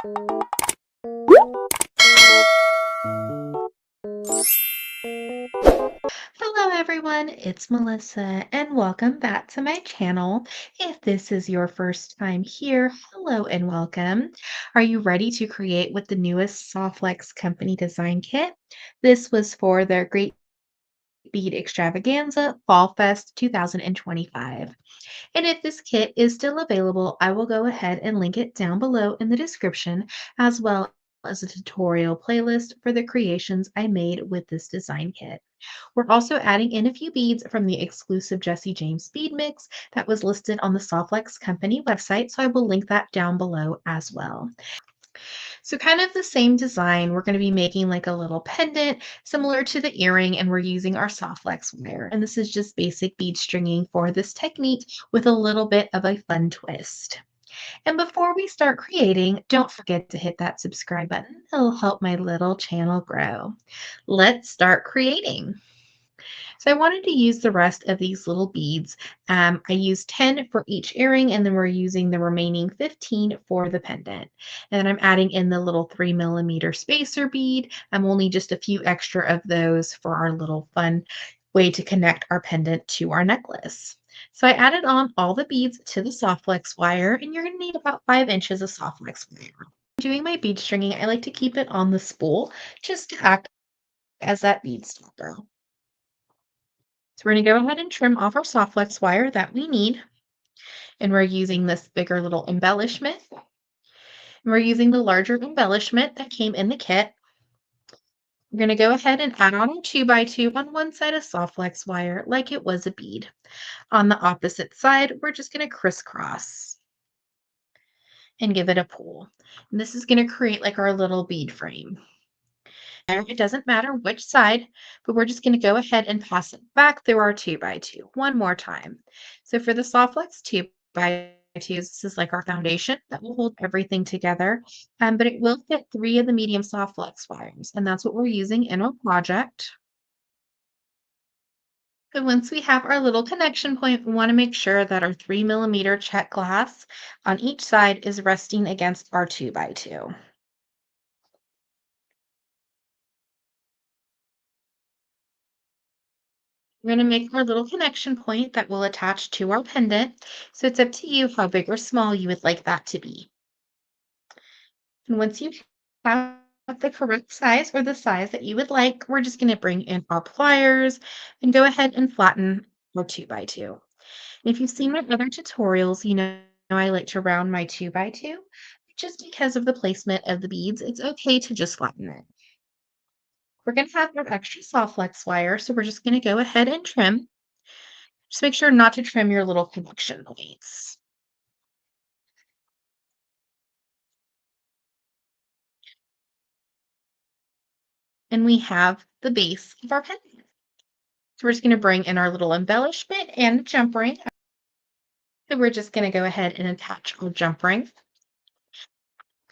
Hello everyone, it's Melissa and welcome back to my channel. If this is your first time here, hello and welcome. Are you ready to create with the newest Softlex company design kit? This was for their Great Bead Extravaganza Fall Fest 2025. And if this kit is still available, I will go ahead and link it down below in the description, as well as a tutorial playlist for the creations I made with this design kit. We're also adding in a few beads from the exclusive Jesse James bead mix that was listed on the Softlex company website, so I will link that down below as well. So kind of the same design, we're going to be making like a little pendant similar to the earring, and we're using our Softlex wire. And this is just basic bead stringing for this technique with a little bit of a fun twist. And before we start creating, don't forget to hit that subscribe button. It'll help my little channel grow. Let's start creating. So I wanted to use the rest of these little beads. I used 10 for each earring, and then we're using the remaining 15 for the pendant. And then I'm adding in the little 3mm spacer bead. I'm only just a few extra of those for our little fun way to connect our pendant to our necklace. So I added on all the beads to the Softlex wire, and you're going to need about 5 inches of Softlex wire. Doing my bead stringing, I like to keep it on the spool just to act as that bead stopper. So we're going to go ahead and trim off our Softlex wire that we need. And we're using this bigger little embellishment. And we're using the larger embellishment that came in the kit. We're going to go ahead and add on a 2x2 on one side of Softlex wire like it was a bead. On the opposite side, we're just going to crisscross and give it a pull. And this is going to create like our little bead frame. It doesn't matter which side, but we're just going to go ahead and pass it back through our 2x2 one more time. So for the Softlex 2x2s, this is like our foundation that will hold everything together, but it will fit 3 of the medium Softlex wires, and that's what we're using in our project. So once we have our little connection point, we want to make sure that our 3mm check glass on each side is resting against our 2x2. We're going to make our little connection point that will attach to our pendant. So it's up to you how big or small you would like that to be. And once you have the correct size or the size that you would like, we're just going to bring in our pliers and go ahead and flatten our 2x2. If you've seen my other tutorials, you know I like to round my 2x2. Just because of the placement of the beads, it's okay to just flatten it. We're going to have our extra Softlex wire, so we're just going to go ahead and trim. Just make sure not to trim your little connection points. And we have the base of our pendant. So we're just going to bring in our little embellishment and jump ring. So we're just going to go ahead and attach our jump ring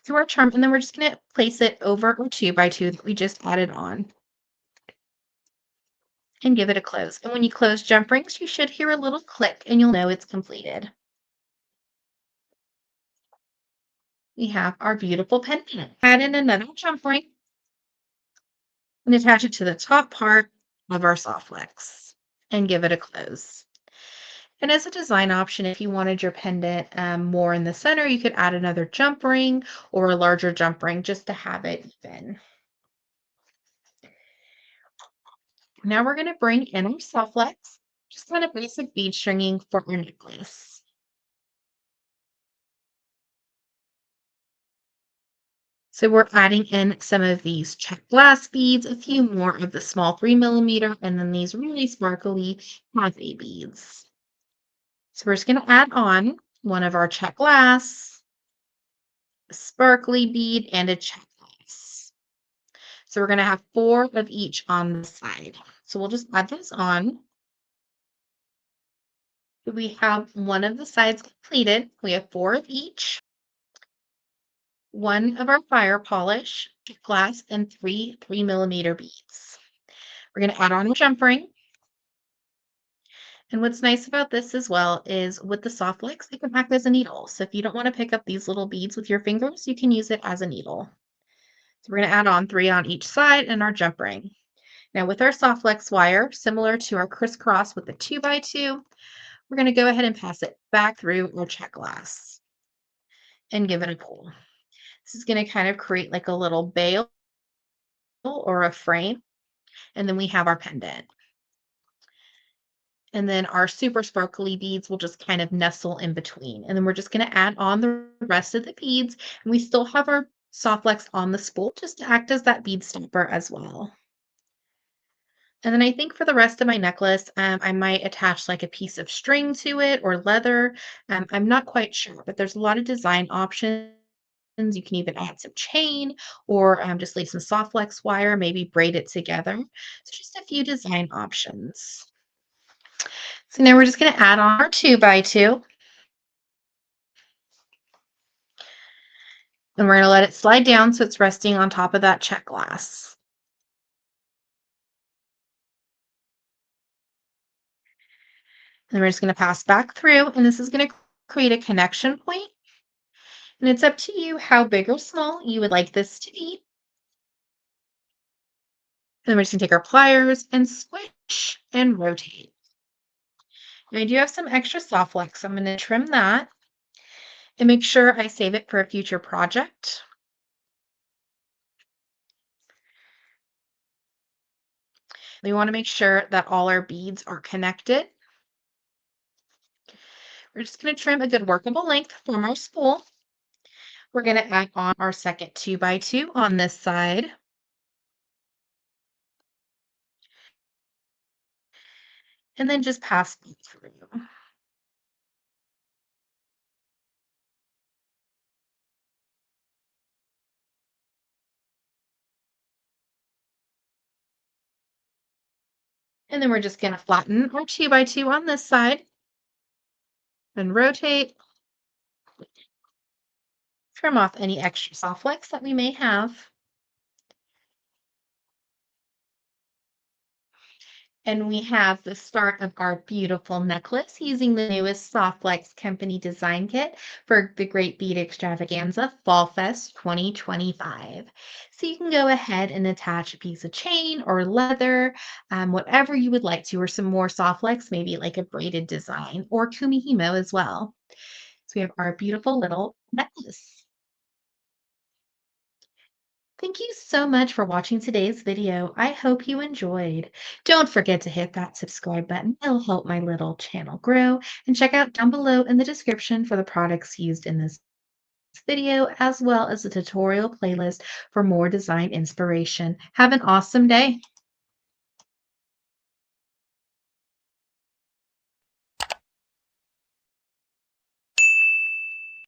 to our charm, and then we're just going to place it over our 2x2 that we just added on and give it a close. And when you close jump rings, you should hear a little click and you'll know it's completed. We have our beautiful pendant. Add in another jump ring and attach it to the top part of our Softlex and give it a close. And as a design option, if you wanted your pendant more in the center, you could add another jump ring or a larger jump ring just to have it even. Now we're going to bring in our Softlex, just kind of basic bead stringing for our necklace. So we're adding in some of these check glass beads, a few more of the small 3mm, and then these really sparkly heavy beads. So we're just going to add on one of our check glass, a sparkly bead, and a check glass. So we're going to have 4 of each on the side. So we'll just add those on. We have one of the sides completed. We have 4 of each, one of our fire polish, check glass, and 3 3mm beads. We're going to add on a jump ring. And what's nice about this as well is with the soft flex, it can act as a needle. So if you don't want to pick up these little beads with your fingers, you can use it as a needle. So we're going to add on 3 on each side and our jump ring. Now with our soft flex wire, similar to our crisscross with the 2x2, we're going to go ahead and pass it back through our check glass and give it a pull. This is going to kind of create like a little bail or a frame. And then we have our pendant. And then our super sparkly beads will just kind of nestle in between. And then we're just going to add on the rest of the beads. And we still have our soft flex on the spool just to act as that bead stopper as well. And then I think for the rest of my necklace, I might attach like a piece of string to it or leather. I'm not quite sure, but there's a lot of design options. You can even add some chain or just leave some soft flex wire, maybe braid it together. So just a few design options. So now we're just going to add on our 2x2 and we're going to let it slide down so it's resting on top of that check glass. And then we're just going to pass back through and this is going to create a connection point. And it's up to you how big or small you would like this to be. And then we're just going to take our pliers and squish and rotate. And I do have some extra soft flex, so I'm going to trim that and make sure I save it for a future project. We want to make sure that all our beads are connected. We're just going to trim a good workable length from our spool. We're going to add on our second 2x2 on this side. And then just pass them through. And then we're just going to flatten our 2x2 on this side and rotate. Trim off any extra soft flex that we may have. And we have the start of our beautiful necklace using the newest Soft Flex Company design kit for the Great Bead Extravaganza Fall Fest 2025. So you can go ahead and attach a piece of chain or leather, whatever you would like to, or some more soft flex, maybe like a braided design or kumihimo as well. So we have our beautiful little necklace. Thank you so much for watching today's video. I hope you enjoyed. Don't forget to hit that subscribe button. It'll help my little channel grow. And check out down below in the description for the products used in this video, as well as the tutorial playlist for more design inspiration. Have an awesome day.